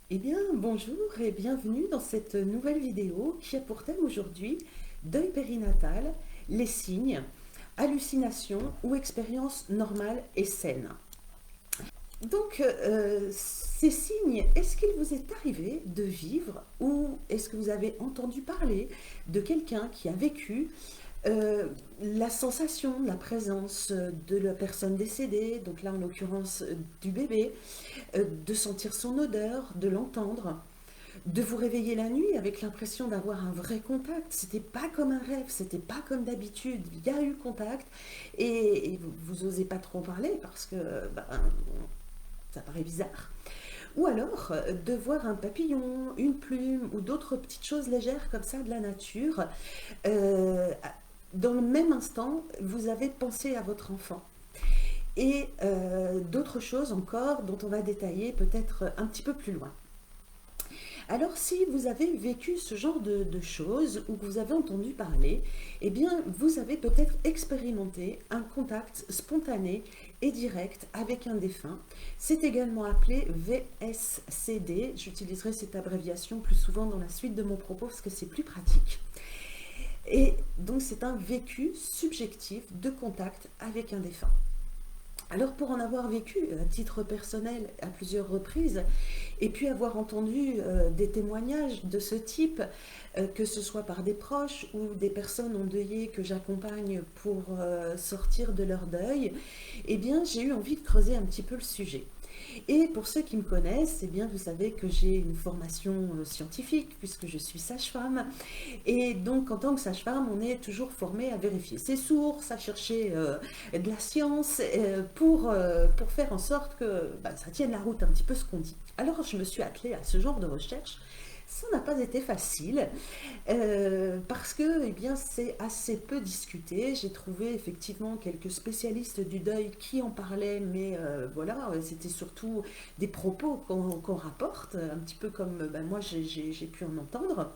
Eh bien, bonjour et bienvenue dans cette nouvelle vidéo qui a pour thème aujourd'hui deuil périnatal, les signes, hallucinations ou expériences normales et saines. Donc, ces signes, est-ce qu'il vous est arrivé de vivre ou est-ce que vous avez entendu parler de quelqu'un qui a vécu la sensation, la présence de la personne décédée, donc là en l'occurrence du bébé, de sentir son odeur, de l'entendre, de vous réveiller la nuit avec l'impression d'avoir un vrai contact. C'était pas comme un rêve, c'était pas comme d'habitude. Il y a eu contact et vous osez pas trop en parler parce que ben, ça paraît bizarre. Ou alors de voir un papillon, une plume ou d'autres petites choses légères comme ça de la nature. Euh, dans le même instant, vous avez pensé à votre enfant. Et d'autres choses encore dont on va détailler peut-être un petit peu plus loin. Alors si vous avez vécu ce genre de choses ou que vous avez entendu parler, eh bien vous avez peut-être expérimenté un contact spontané et direct avec un défunt. C'est également appelé VSCD. J'utiliserai cette abréviation plus souvent dans la suite de mon propos parce que c'est plus pratique. Et donc c'est un vécu subjectif de contact avec un défunt. Alors pour en avoir vécu à titre personnel à plusieurs reprises et puis avoir entendu des témoignages de ce type, que ce soit par des proches ou des personnes endeuillées que j'accompagne pour sortir de leur deuil, eh bien j'ai eu envie de creuser un petit peu le sujet. Et pour ceux qui me connaissent, eh bien, vous savez que j'ai une formation scientifique puisque je suis sage-femme. Et donc, en tant que sage-femme, on est toujours formé à vérifier ses sources, à chercher de la science pour faire en sorte que bah, ça tienne la route un petit peu ce qu'on dit. Alors, je me suis attelée à ce genre de recherche. Ça n'a pas été facile parce que eh bien, c'est assez peu discuté. J'ai trouvé effectivement quelques spécialistes du deuil qui en parlaient, mais voilà, c'était surtout des propos qu'on rapporte, un petit peu comme ben, moi j'ai pu en entendre.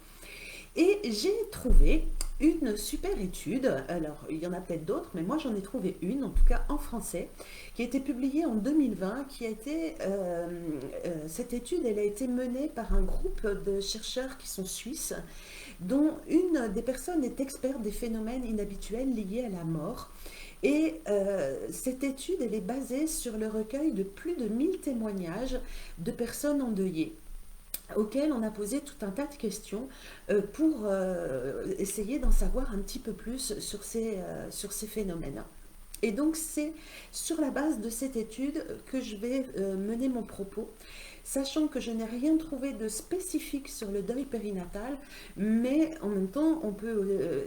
Et j'ai trouvé une super étude, alors il y en a peut-être d'autres, mais moi j'en ai trouvé une, en tout cas en français, qui a été publiée en 2020, cette étude, elle a été menée par un groupe de chercheurs qui sont suisses, dont une des personnes est experte des phénomènes inhabituels liés à la mort. Et cette étude, elle est basée sur le recueil de plus de 1000 témoignages de personnes endeuillées auxquelles on a posé tout un tas de questions pour essayer d'en savoir un petit peu plus sur ces phénomènes. Et donc c'est sur la base de cette étude que je vais mener mon propos, sachant que je n'ai rien trouvé de spécifique sur le deuil périnatal, mais en même temps,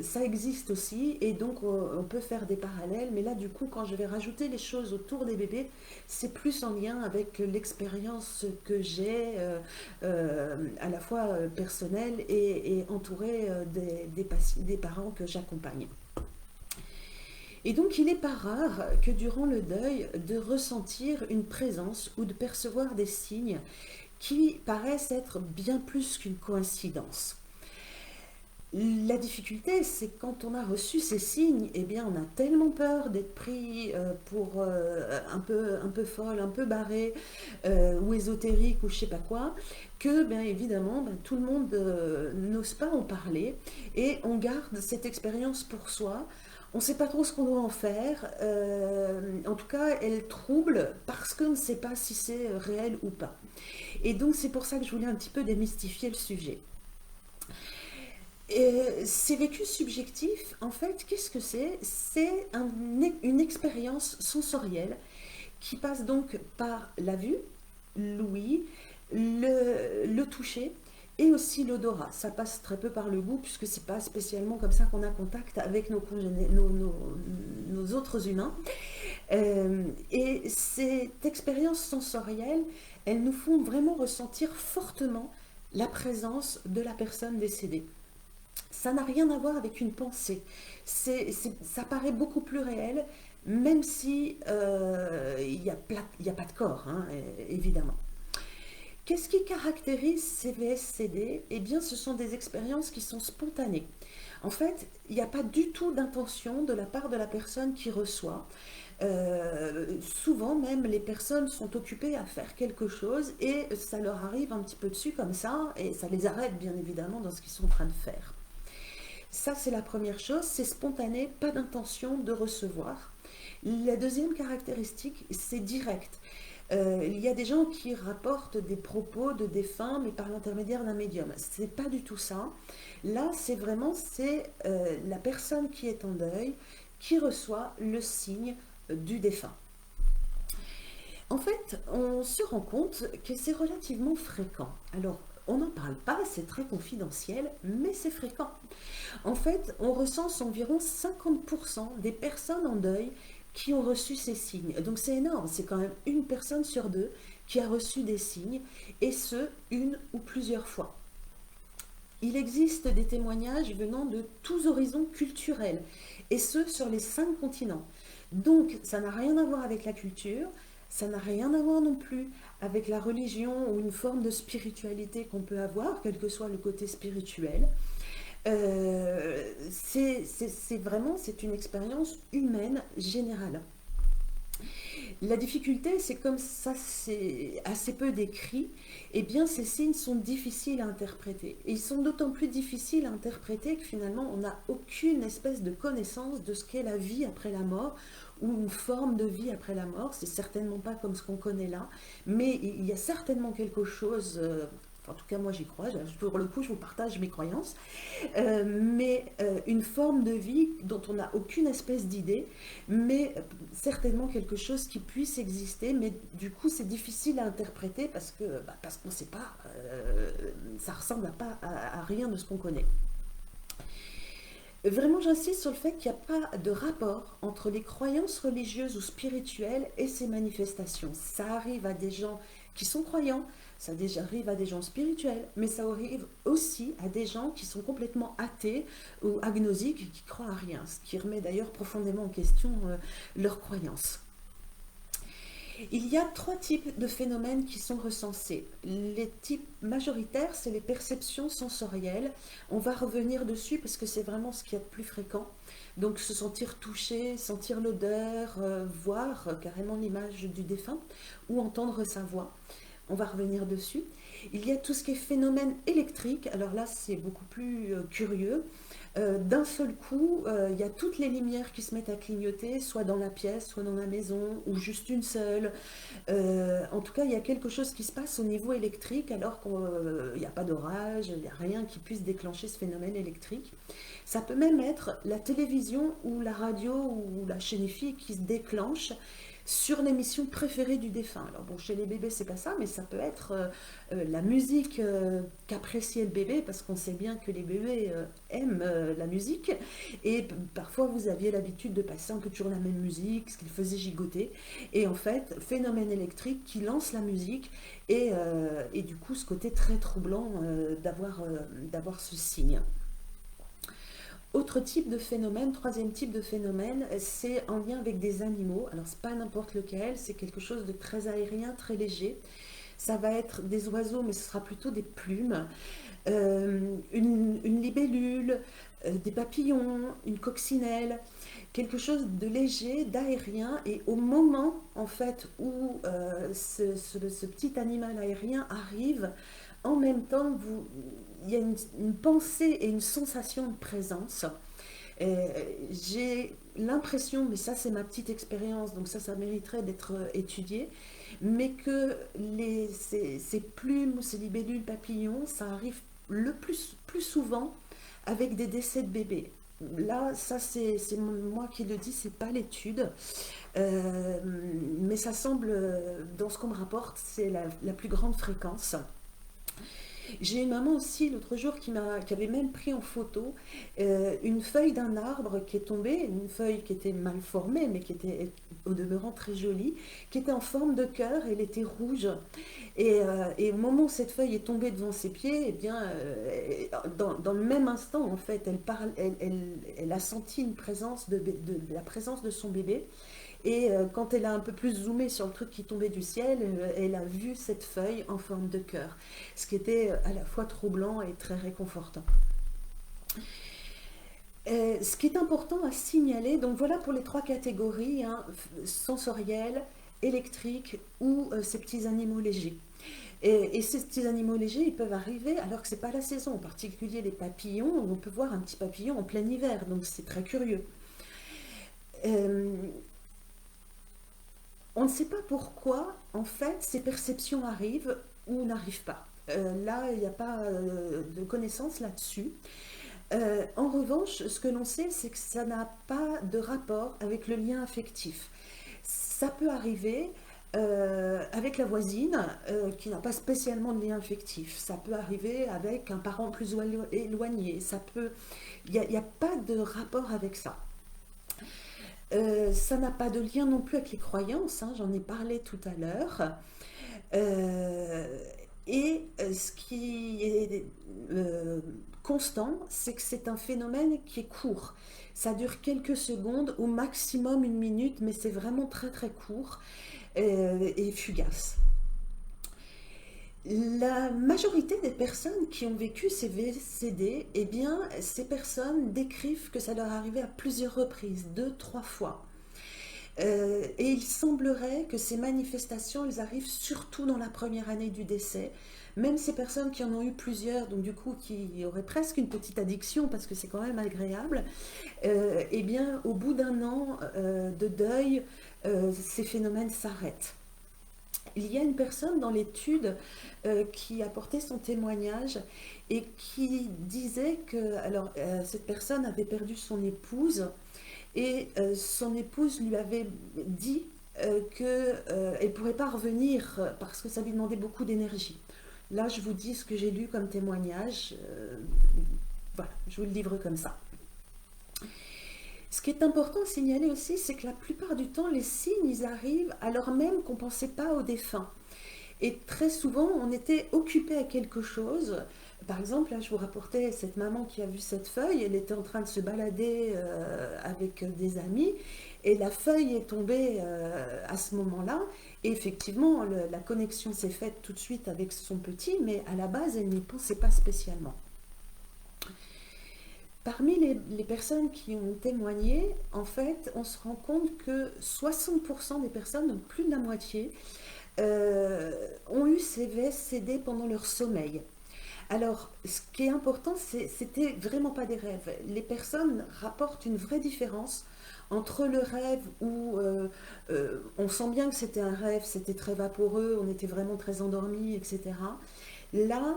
ça existe aussi, et donc on peut faire des parallèles. Mais là, du coup, quand je vais rajouter les choses autour des bébés, c'est plus en lien avec l'expérience que j'ai, à la fois personnelle et entourée des parents que j'accompagne. Et donc il n'est pas rare que durant le deuil, de ressentir une présence ou de percevoir des signes qui paraissent être bien plus qu'une coïncidence. La difficulté, c'est quand on a reçu ces signes, eh bien, on a tellement peur d'être pris pour un peu folle, un peu barrée, ou ésotérique, ou je sais pas quoi, que, bien évidemment, ben, tout le monde n'ose pas en parler, et on garde cette expérience pour soi. On ne sait pas trop ce qu'on doit en faire. En tout cas, elle trouble parce qu'on ne sait pas si c'est réel ou pas. Et donc, c'est pour ça que je voulais un petit peu démystifier le sujet. Ces vécus subjectifs, en fait, qu'est-ce que c'est? C'est une expérience sensorielle qui passe donc par la vue, l'ouïe, le toucher et aussi l'odorat. Ça passe très peu par le goût puisque c'est pas spécialement comme ça qu'on a contact avec nos autres humains. Et cette expérience sensorielle, elles nous font vraiment ressentir fortement la présence de la personne décédée. Ça n'a rien à voir avec une pensée. Ça paraît beaucoup plus réel, même si il n'y a pas de corps, hein, évidemment. Qu'est-ce qui caractérise ces VSCD? Eh bien, ce sont des expériences qui sont spontanées. En fait, il n'y a pas du tout d'intention de la part de la personne qui reçoit. Souvent même, les personnes sont occupées à faire quelque chose et ça leur arrive un petit peu dessus comme ça et ça les arrête bien évidemment dans ce qu'ils sont en train de faire. Ça, c'est la première chose, c'est spontané, pas d'intention de recevoir. La deuxième caractéristique, c'est direct. Il y a des gens qui rapportent des propos de défunts, mais par l'intermédiaire d'un médium. C'est pas du tout ça. Là, c'est la personne qui est en deuil qui reçoit le signe du défunt. En fait, on se rend compte que c'est relativement fréquent. Alors, on n'en parle pas, c'est très confidentiel, mais c'est fréquent. En fait, on recense environ 50% des personnes en deuil qui ont reçu ces signes. Donc c'est énorme, c'est quand même une personne sur deux qui a reçu des signes, et ce, une ou plusieurs fois. Il existe des témoignages venant de tous horizons culturels, et ce, sur les 5 continents. Donc, ça n'a rien à voir avec la culture, ça n'a rien à voir non plus avec la religion ou une forme de spiritualité qu'on peut avoir, quel que soit le côté spirituel. C'est une expérience humaine générale. La difficulté, c'est comme ça, c'est assez peu décrit, et bien ces signes sont difficiles à interpréter. Et ils sont d'autant plus difficiles à interpréter que finalement, on n'a aucune espèce de connaissance de ce qu'est la vie après la mort, ou une forme de vie après la mort. C'est certainement pas comme ce qu'on connaît là, mais il y a certainement quelque chose... en tout cas, moi j'y crois, pour le coup je vous partage mes croyances, une forme de vie dont on n'a aucune espèce d'idée, mais certainement quelque chose qui puisse exister, mais du coup c'est difficile à interpréter parce qu'on ne sait pas, ça ressemble à rien de ce qu'on connaît. Vraiment, j'insiste sur le fait qu'il n'y a pas de rapport entre les croyances religieuses ou spirituelles et ces manifestations. Ça arrive à des gens qui sont croyants, ça arrive à des gens spirituels, mais ça arrive aussi à des gens qui sont complètement athées ou agnosiques et qui croient à rien, ce qui remet d'ailleurs profondément en question leurs croyances. Il y a 3 types de phénomènes qui sont recensés. Les types majoritaires, c'est les perceptions sensorielles. On va revenir dessus parce que c'est vraiment ce qu'il y a de plus fréquent. Donc se sentir touché, sentir l'odeur, voir carrément l'image du défunt ou entendre sa voix. On va revenir dessus. Il y a tout ce qui est phénomène électrique. Alors là, c'est beaucoup plus curieux. D'un seul coup, il y a toutes les lumières qui se mettent à clignoter, soit dans la pièce, soit dans la maison, ou juste une seule. En tout cas, il y a quelque chose qui se passe au niveau électrique, alors qu'il n'y a pas d'orage, il n'y a rien qui puisse déclencher ce phénomène électrique. Ça peut même être la télévision ou la radio ou la chaîne IFI qui se déclenche sur l'émission préférée du défunt. Alors bon, chez les bébés, c'est pas ça, mais ça peut être la musique qu'appréciait le bébé, parce qu'on sait bien que les bébés aiment la musique, et parfois vous aviez l'habitude de passer un peu toujours la même musique, ce qu'il faisait gigoter, et en fait, phénomène électrique qui lance la musique, et du coup, ce côté très troublant d'avoir ce signe. Autre type de phénomène, 3e type de phénomène, c'est en lien avec des animaux. Alors, c'est pas n'importe lequel, c'est quelque chose de très aérien, très léger. Ça va être des oiseaux, mais ce sera plutôt des plumes, une libellule, des papillons, une coccinelle, quelque chose de léger, d'aérien. Et au moment, en fait, où ce petit animal aérien arrive, en même temps, il y a une pensée et une sensation de présence. J'ai l'impression, mais ça c'est ma petite expérience, donc ça mériterait d'être étudié, mais que ces plumes, ces libellules papillons, ça arrive plus souvent avec des décès de bébés. Là, ça c'est moi qui le dis, c'est pas l'étude, mais ça semble, dans ce qu'on me rapporte, c'est la plus grande fréquence. J'ai une maman aussi l'autre jour qui avait même pris en photo une feuille d'un arbre qui est tombée, une feuille qui était mal formée mais qui était au demeurant très jolie, qui était en forme de cœur, elle était rouge. Et au moment où cette feuille est tombée devant ses pieds, eh bien, dans le même instant, en fait, elle a senti une présence la présence de son bébé. Et quand elle a un peu plus zoomé sur le truc qui tombait du ciel, elle a vu cette feuille en forme de cœur, ce qui était à la fois troublant et très réconfortant. Ce qui est important à signaler, donc voilà pour les trois catégories, hein, sensorielles, électriques ou ces petits animaux légers. Et ces petits animaux légers, ils peuvent arriver alors que c'est pas la saison, en particulier les papillons. On peut voir un petit papillon en plein hiver, donc c'est très curieux. Euh, on ne sait pas pourquoi, en fait, ces perceptions arrivent ou n'arrivent pas. Là, il n'y a pas de connaissance là-dessus. En revanche, ce que l'on sait, c'est que ça n'a pas de rapport avec le lien affectif. Ça peut arriver avec la voisine qui n'a pas spécialement de lien affectif. Ça peut arriver avec un parent plus éloigné. Il n'y a pas de rapport avec ça. Ça n'a pas de lien non plus avec les croyances, hein, j'en ai parlé tout à l'heure. Euh, Ce qui est constant, c'est que c'est un phénomène qui est court. Ça dure quelques secondes, au maximum une minute, mais c'est vraiment très très court et fugace. La majorité des personnes qui ont vécu ces VCD, eh bien, ces personnes décrivent que ça leur arrivait à plusieurs reprises, deux, trois fois. Et il semblerait que ces manifestations, elles arrivent surtout dans la première année du décès. Même ces personnes qui en ont eu plusieurs, donc du coup qui auraient presque une petite addiction parce que c'est quand même agréable, eh bien au bout d'un an de deuil, ces phénomènes s'arrêtent. Il y a une personne dans l'étude qui a porté son témoignage et qui disait que alors, cette personne avait perdu son épouse et son épouse lui avait dit qu'elle ne pourrait pas revenir parce que ça lui demandait beaucoup d'énergie. Là, je vous dis ce que j'ai lu comme témoignage. Voilà, je vous le livre comme ça. Ce qui est important à signaler aussi, c'est que la plupart du temps, les signes, ils arrivent alors même qu'on ne pensait pas au défunt. Et très souvent, on était occupé à quelque chose. Par exemple, là, je vous rapportais cette maman qui a vu cette feuille. Elle était en train de se balader avec des amis. Et la feuille est tombée à ce moment-là. Et effectivement, la connexion s'est faite tout de suite avec son petit, mais à la base, elle n'y pensait pas spécialement. Parmi les personnes qui ont témoigné, en fait, on se rend compte que 60% des personnes, donc plus de la moitié, ont eu ces VSCD pendant leur sommeil. Alors, ce qui est important, c'était vraiment pas des rêves. Les personnes rapportent une vraie différence entre le rêve où on sent bien que c'était un rêve, c'était très vaporeux, on était vraiment très endormi, etc. Là,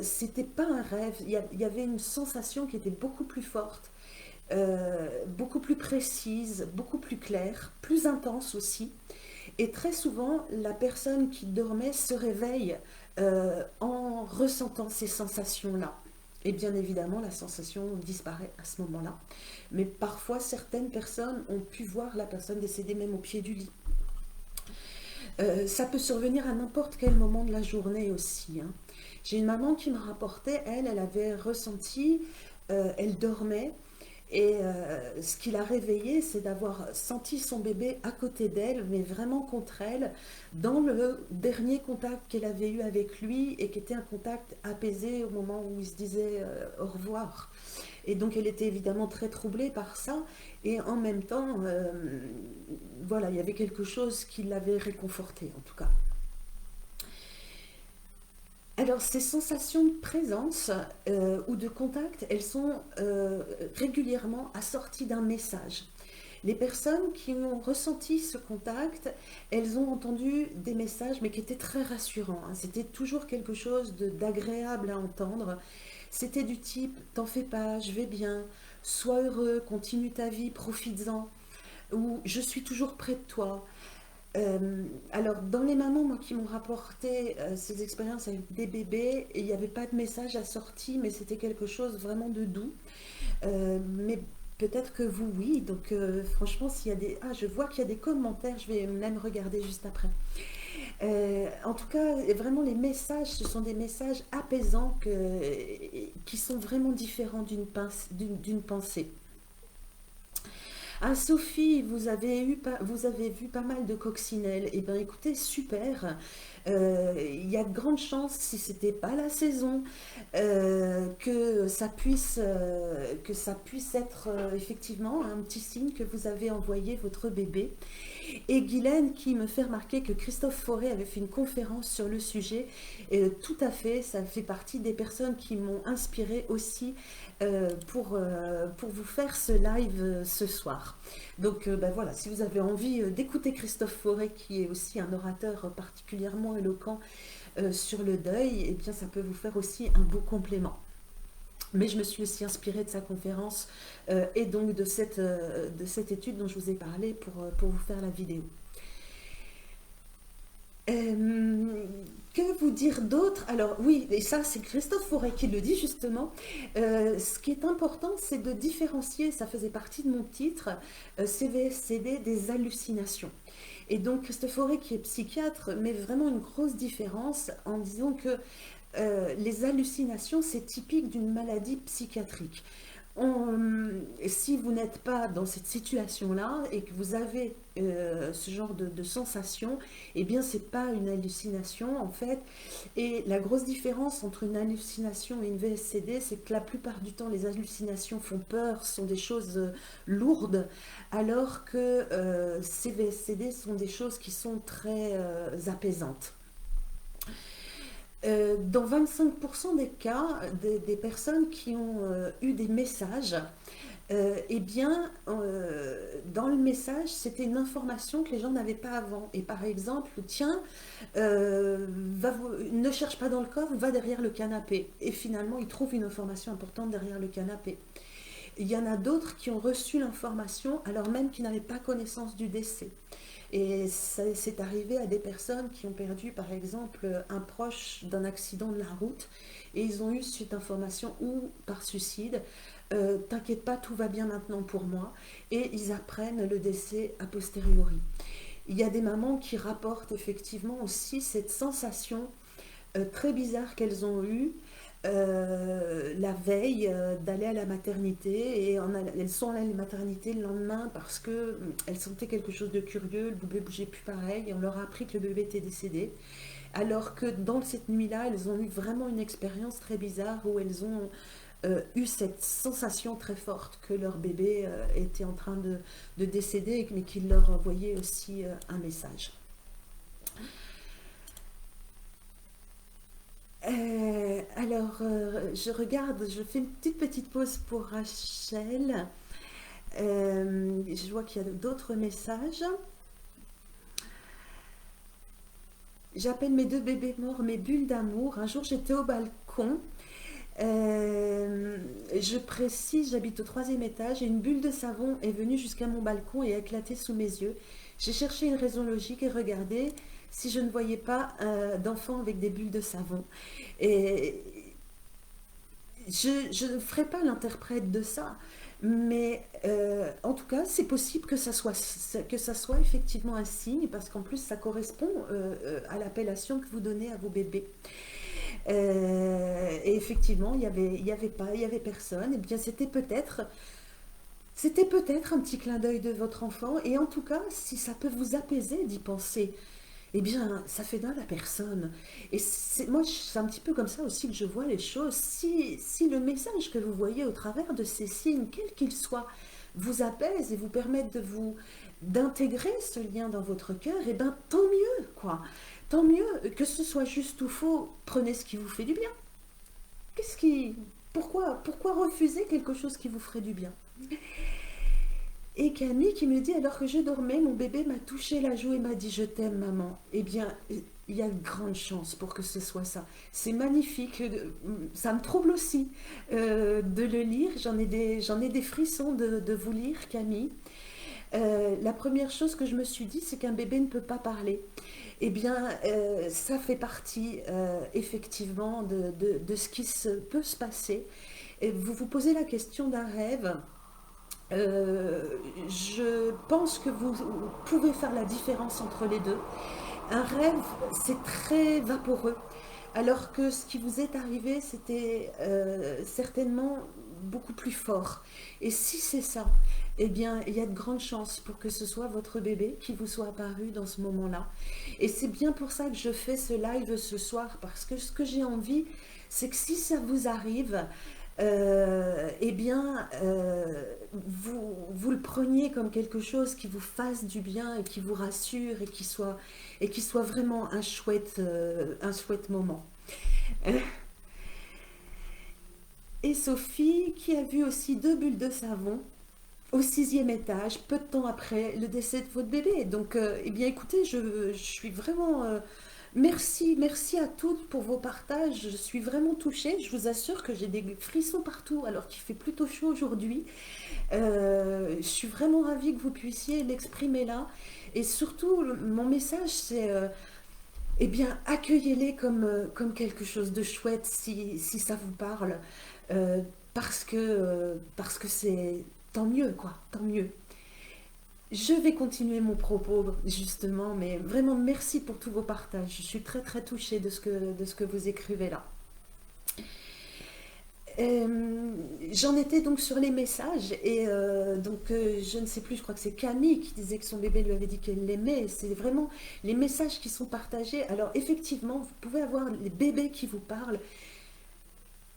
c'était pas un rêve, il y avait une sensation qui était beaucoup plus forte, beaucoup plus précise, beaucoup plus claire, plus intense aussi. Et très souvent, la personne qui dormait se réveille en ressentant ces sensations-là. Et bien évidemment, la sensation disparaît à ce moment-là. Mais parfois, certaines personnes ont pu voir la personne décédée même au pied du lit. Ça peut survenir à n'importe quel moment de la journée aussi, hein. J'ai une maman qui me rapportait, elle avait ressenti, elle dormait, et ce qui l'a réveillée, c'est d'avoir senti son bébé à côté d'elle, mais vraiment contre elle, dans le dernier contact qu'elle avait eu avec lui, et qui était un contact apaisé au moment où il se disait au revoir. Et donc elle était évidemment très troublée par ça, et en même temps, voilà, il y avait quelque chose qui l'avait réconfortée en tout cas. Alors, ces sensations de présence ou de contact, elles sont régulièrement assorties d'un message. Les personnes qui ont ressenti ce contact, elles ont entendu des messages, mais qui étaient très rassurants, hein. C'était toujours quelque chose d'agréable à entendre. C'était du type, t'en fais pas, je vais bien, sois heureux, continue ta vie, profites-en, ou je suis toujours près de toi. Alors, dans les mamans moi, qui m'ont rapporté ces expériences avec des bébés, il n'y avait pas de message assorti, mais c'était quelque chose vraiment de doux. Mais peut-être que vous, oui. Donc, franchement, s'il y a des... Ah, je vois qu'il y a des commentaires, je vais même regarder juste après. En tout cas, vraiment, les messages, ce sont des messages apaisants qui sont vraiment différents d'une pensée. Ah Sophie, vous avez vu pas mal de coccinelles. Eh bien écoutez, super. Il y a de grandes chances, si c'était pas la saison, que ça puisse être effectivement un petit signe que vous avez envoyé votre bébé. Et Guylaine qui me fait remarquer que Christophe Fauré avait fait une conférence sur le sujet. Et tout à fait, ça fait partie des personnes qui m'ont inspiré aussi pour vous faire ce live ce soir. Donc ben voilà, si vous avez envie d'écouter Christophe Fauré, qui est aussi un orateur particulièrement éloquent sur le deuil, eh bien ça peut vous faire aussi un beau complément. Mais je me suis aussi inspirée de sa conférence et donc de cette étude dont je vous ai parlé pour vous faire la vidéo. Que vous dire d'autre? Alors oui, et ça c'est Christophe Fauré qui le dit justement. Ce qui est important, c'est de différencier, ça faisait partie de mon titre, CVSCD des hallucinations. Et donc Christophe Fauré, qui est psychiatre, met vraiment une grosse différence en disant que les hallucinations, c'est typique d'une maladie psychiatrique. Si vous n'êtes pas dans cette situation-là et que vous avez ce genre de sensation, eh bien c'est pas une hallucination en fait. Et la grosse différence entre une hallucination et une VSCD, c'est que la plupart du temps les hallucinations font peur, sont des choses lourdes, alors que ces VSCD sont des choses qui sont très apaisantes. Dans 25% des cas, des personnes qui ont eu des messages, eh bien, dans le message, c'était une information que les gens n'avaient pas avant. Et par exemple, tiens, ne cherche pas dans le coffre, va derrière le canapé. Et finalement, ils trouvent une information importante derrière le canapé. Il y en a d'autres qui ont reçu l'information alors même qu'ils n'avaient pas connaissance du décès. Et c'est arrivé à des personnes qui ont perdu, par exemple, un proche d'un accident de la route, et ils ont eu cette information ou par suicide, t'inquiète pas, tout va bien maintenant pour moi, et ils apprennent le décès a posteriori. Il y a des mamans qui rapportent effectivement aussi cette sensation très bizarre qu'elles ont eue la veille d'aller à la maternité, et elles sont allées à la maternité le lendemain parce qu'elles sentaient quelque chose de curieux, le bébé bougeait plus pareil et on leur a appris que le bébé était décédé, alors que dans cette nuit-là elles ont eu vraiment une expérience très bizarre où elles ont eu cette sensation très forte que leur bébé était en train de décéder, mais qu'il leur envoyait aussi un message. Je regarde, je fais une petite pause pour Rachel. Je vois qu'il y a d'autres messages. J'appelle mes deux bébés morts mes bulles d'amour. Un jour, j'étais au balcon. Je précise, j'habite au 3e étage et une bulle de savon est venue jusqu'à mon balcon et a éclaté sous mes yeux. J'ai cherché une raison logique et regardé si je ne voyais pas d'enfants avec des bulles de savon. Et je ne ferai pas l'interprète de ça, mais en tout cas, c'est possible que ça soit effectivement un signe, parce qu'en plus, ça correspond à l'appellation que vous donnez à vos bébés. Et effectivement, il y avait personne. Et bien, c'était peut-être un petit clin d'œil de votre enfant. Et en tout cas, si ça peut vous apaiser d'y penser, eh bien, ça fait mal à personne. Et moi, c'est un petit peu comme ça aussi que je vois les choses. Si le message que vous voyez au travers de ces signes, quels qu'ils soient, vous apaise et vous permettent d'intégrer ce lien dans votre cœur, eh bien, tant mieux, quoi. Tant mieux, que ce soit juste ou faux, prenez ce qui vous fait du bien. Pourquoi refuser quelque chose qui vous ferait du bien? Et Camille qui me dit, alors que je dormais, mon bébé m'a touché la joue et m'a dit « Je t'aime, maman ». Eh bien, il y a de grandes chances pour que ce soit ça. C'est magnifique, ça me trouble aussi de le lire. J'en ai des frissons de vous lire, Camille. La première chose que je me suis dit, c'est qu'un bébé ne peut pas parler. Eh bien, ça fait partie effectivement de ce qui peut se passer. Et vous vous posez la question d'un rêve. Je pense que vous pouvez faire la différence entre les deux. Un rêve, c'est très vaporeux. alors que ce qui vous est arrivé, c'était certainement beaucoup plus fort. Et si c'est ça, eh bien, il y a de grandes chances pour que ce soit votre bébé qui vous soit apparu dans ce moment-là. Et c'est bien pour ça que je fais ce live ce soir, parce que ce que j'ai envie, c'est que si ça vous arrive, eh bien, vous le preniez comme quelque chose qui vous fasse du bien et qui vous rassure et qui soit vraiment un chouette moment. Et Sophie, qui a vu aussi 2 bulles de savon au 6e étage, peu de temps après le décès de votre bébé. Donc, eh bien, écoutez, je suis vraiment... merci, merci à toutes pour vos partages. Je suis vraiment touchée. Je vous assure que j'ai des frissons partout alors qu'il fait plutôt chaud aujourd'hui. Je suis vraiment ravie que vous puissiez l'exprimer là. Et surtout, mon message, c'est eh bien, accueillez-les comme quelque chose de chouette si ça vous parle. Euh, parce que c'est tant mieux, quoi, tant mieux. Je vais continuer mon propos, justement, mais vraiment merci pour tous vos partages. Je suis très très touchée de ce que vous écrivez là. J'en étais donc sur les messages et je ne sais plus, je crois que c'est Camille qui disait que son bébé lui avait dit qu'elle l'aimait. C'est vraiment les messages qui sont partagés. Alors effectivement, vous pouvez avoir les bébés qui vous parlent.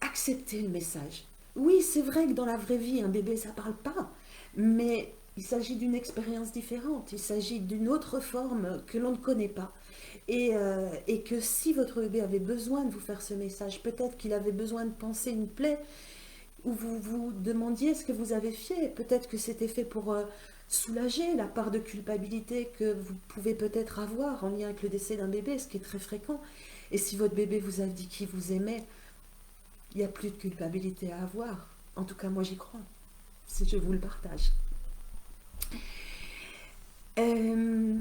Acceptez le message. Oui, c'est vrai que dans la vraie vie, un bébé, ça parle pas, mais il s'agit d'une expérience différente, il s'agit d'une autre forme que l'on ne connaît pas. Et que si votre bébé avait besoin de vous faire ce message, peut-être qu'il avait besoin de penser une plaie, ou vous vous demandiez ce que vous avez fait, peut-être que c'était fait pour soulager la part de culpabilité que vous pouvez peut-être avoir en lien avec le décès d'un bébé, ce qui est très fréquent. Et si votre bébé vous a dit qu'il vous aimait, il n'y a plus de culpabilité à avoir. En tout cas, moi j'y crois. Si je vous le partage. Euh,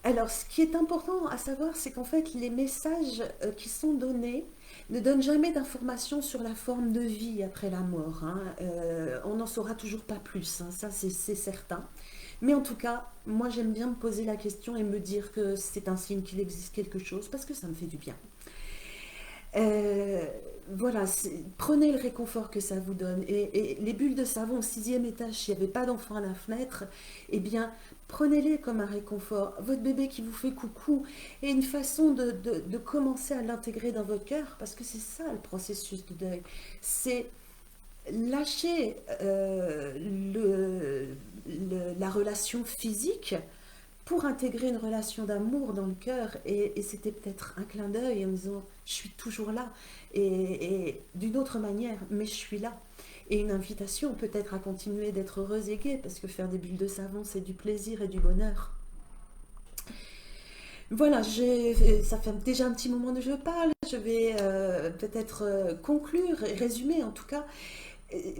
alors, ce qui est important à savoir, c'est qu'en fait, les messages qui sont donnés ne donnent jamais d'informations sur la forme de vie après la mort, hein. On n'en saura toujours pas plus, hein, ça c'est certain. Mais en tout cas, moi j'aime bien me poser la question et me dire que c'est un signe qu'il existe quelque chose parce que ça me fait du bien. Euh, voilà, prenez le réconfort que ça vous donne. Et les bulles de savon au 6e étage, s'il n'y avait pas d'enfant à la fenêtre, eh bien, prenez-les comme un réconfort. Votre bébé qui vous fait coucou est une façon de commencer à l'intégrer dans votre cœur, parce que c'est ça le processus de deuil. C'est lâcher la relation physique pour intégrer une relation d'amour dans le cœur. Et c'était peut-être un clin d'œil en me disant je suis toujours là et d'une autre manière, mais je suis là. Et une invitation peut-être à continuer d'être heureuse et gaie, parce que faire des bulles de savon, c'est du plaisir et du bonheur. Voilà, ça fait déjà un petit moment que je parle. Je vais peut-être conclure et résumer en tout cas.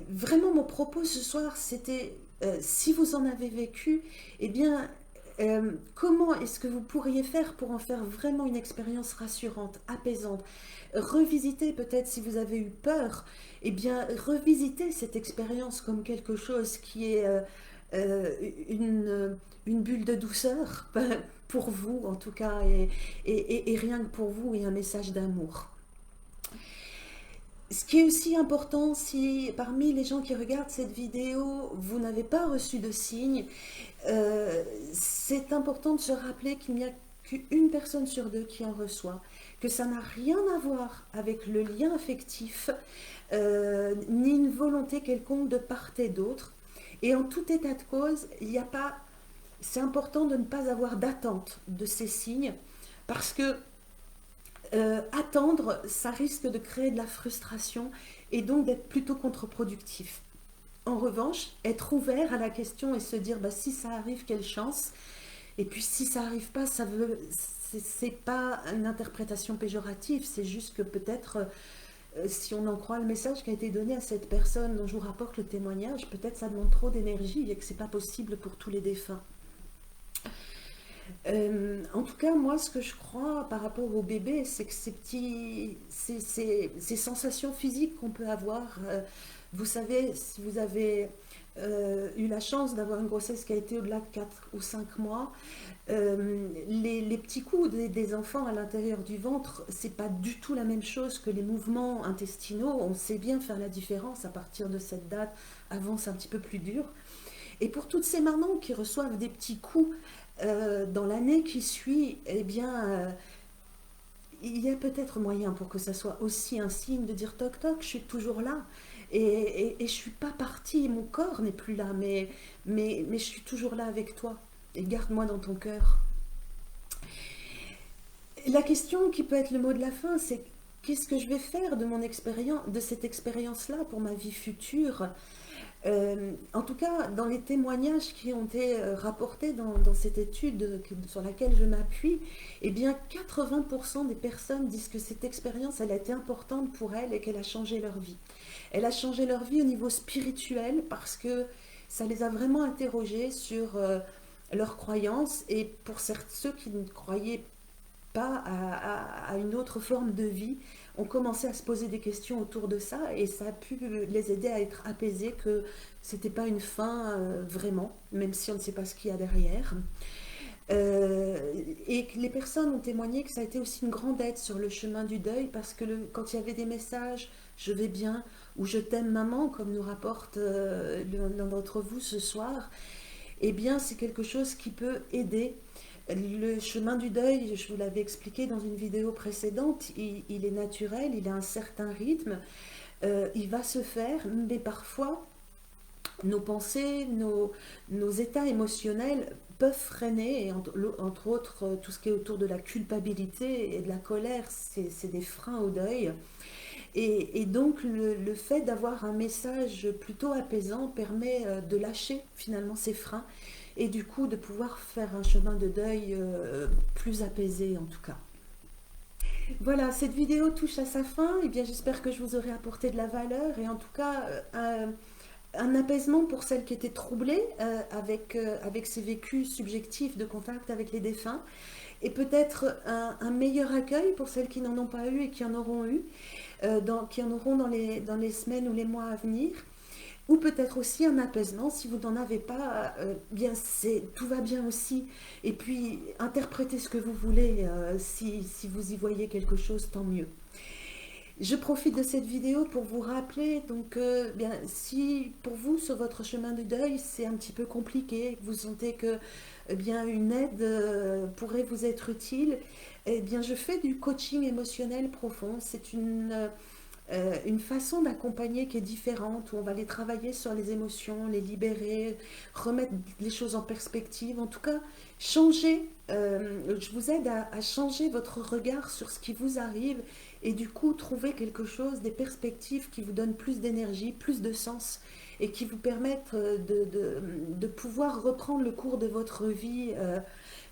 Vraiment, mon propos ce soir, c'était si vous en avez vécu, eh bien, comment est-ce que vous pourriez faire pour en faire vraiment une expérience rassurante, apaisante? Revisiter peut-être si vous avez eu peur, eh bien, revisiter cette expérience comme quelque chose qui est euh, une bulle de douceur pour vous en tout cas, et rien que pour vous, et un message d'amour. Ce qui est aussi important, si parmi les gens qui regardent cette vidéo, vous n'avez pas reçu de signe, c'est important de se rappeler qu'il n'y a qu'une personne sur deux qui en reçoit, que ça n'a rien à voir avec le lien affectif, ni une volonté quelconque de part et d'autre. Et en tout état de cause, il n'y a pas... C'est important de ne pas avoir d'attente de ces signes, parce que attendre, ça risque de créer de la frustration et donc d'être plutôt contre-productif. En revanche, être ouvert à la question et se dire bah, si ça arrive, quelle chance. Et puis si ça arrive pas, ça veut, c'est pas une interprétation péjorative, c'est juste que peut-être si on en croit le message qui a été donné à cette personne dont je vous rapporte le témoignage, peut-être ça demande trop d'énergie et que c'est pas possible pour tous les défunts. En tout cas, moi, ce que je crois par rapport au bébé, c'est que ces sensations physiques qu'on peut avoir, vous savez, si vous avez eu la chance d'avoir une grossesse qui a été au-delà de 4 ou 5 mois, les petits coups des enfants à l'intérieur du ventre, c'est pas du tout la même chose que les mouvements intestinaux. On sait bien faire la différence à partir de cette date. Avant, c'est un petit peu plus dur. Et pour toutes ces mamans qui reçoivent des petits coups dans l'année qui suit, eh bien, il y a peut-être moyen pour que ça soit aussi un signe de dire toc toc, je suis toujours là. Et je suis pas partie, mon corps n'est plus là, mais je suis toujours là avec toi. Et garde-moi dans ton cœur. La question qui peut être le mot de la fin, c'est qu'est-ce que je vais faire de mon expérience, de cette expérience-là pour ma vie future. En tout cas, dans les témoignages qui ont été rapportés dans cette étude sur laquelle je m'appuie, eh bien 80% des personnes disent que cette expérience, elle a été importante pour elles et qu'elle a changé leur vie. Elle a changé leur vie au niveau spirituel parce que ça les a vraiment interrogées sur leurs croyances, et pour ceux qui ne croyaient pas à une autre forme de vie, ont commencé à se poser des questions autour de ça, et ça a pu les aider à être apaisés, que c'était pas une fin vraiment, même si on ne sait pas ce qu'il y a derrière. Et que les personnes ont témoigné que ça a été aussi une grande aide sur le chemin du deuil, parce que quand il y avait des messages «je vais bien» ou «je t'aime maman», comme nous rapporte l'un d'entre vous ce soir, eh bien c'est quelque chose qui peut aider. Le chemin du deuil, je vous l'avais expliqué dans une vidéo précédente, il est naturel, il a un certain rythme, il va se faire, mais parfois nos pensées, nos états émotionnels peuvent freiner, et entre autres tout ce qui est autour de la culpabilité et de la colère, c'est des freins au deuil. Et donc le fait d'avoir un message plutôt apaisant permet de lâcher finalement ces freins, et du coup de pouvoir faire un chemin de deuil plus apaisé en tout cas. Voilà, cette vidéo touche à sa fin. Et bien j'espère que je vous aurai apporté de la valeur, et en tout cas un apaisement pour celles qui étaient troublées avec ces vécus subjectifs de contact avec les défunts, et peut-être un meilleur accueil pour celles qui n'en ont pas eu et qui en auront eu, qui en auront dans les semaines ou les mois à venir. Ou peut-être aussi un apaisement si vous n'en avez pas, bien tout va bien aussi. Et puis interprétez ce que vous voulez, si vous y voyez quelque chose, tant mieux. Je profite de cette vidéo pour vous rappeler, donc, bien, si pour vous, sur votre chemin de deuil, c'est un petit peu compliqué, que vous sentez que bien, une aide pourrait vous être utile, eh bien, je fais du coaching émotionnel profond. C'est une façon d'accompagner qui est différente, où on va les travailler sur les émotions, les libérer, remettre les choses en perspective, en tout cas changer, je vous aide à changer votre regard sur ce qui vous arrive, et du coup trouver quelque chose, des perspectives qui vous donnent plus d'énergie, plus de sens, et qui vous permettent de pouvoir reprendre le cours de votre vie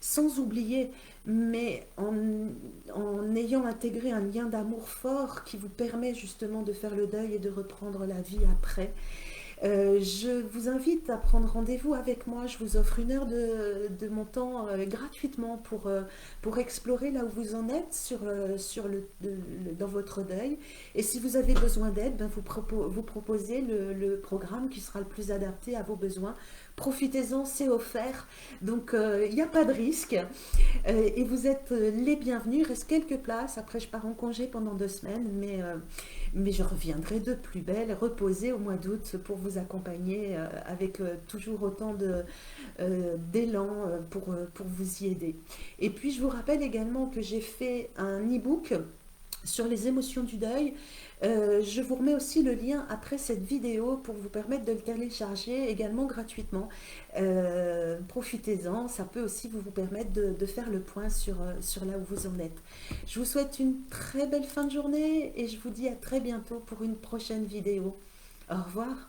sans oublier, mais en ayant intégré un lien d'amour fort qui vous permet justement de faire le deuil et de reprendre la vie après. Je vous invite à prendre rendez-vous avec moi. Je vous offre 1 heure mon temps gratuitement pour explorer là où vous en êtes dans votre deuil. Et si vous avez besoin d'aide, ben vous proposez le programme qui sera le plus adapté à vos besoins. Profitez-en, c'est offert, donc il n'y a pas de risque, et vous êtes les bienvenus. Il reste quelques places, après je pars en congé pendant 2 semaines, mais je reviendrai de plus belle, reposée au mois d'août, pour vous accompagner avec toujours autant d'élan pour vous y aider. Et puis je vous rappelle également que j'ai fait un e-book sur les émotions du deuil. Je vous remets aussi le lien après cette vidéo pour vous permettre de le télécharger également gratuitement. Profitez-en, ça peut aussi vous permettre de faire le point sur là où vous en êtes. Je vous souhaite une très belle fin de journée, et je vous dis à très bientôt pour une prochaine vidéo. Au revoir.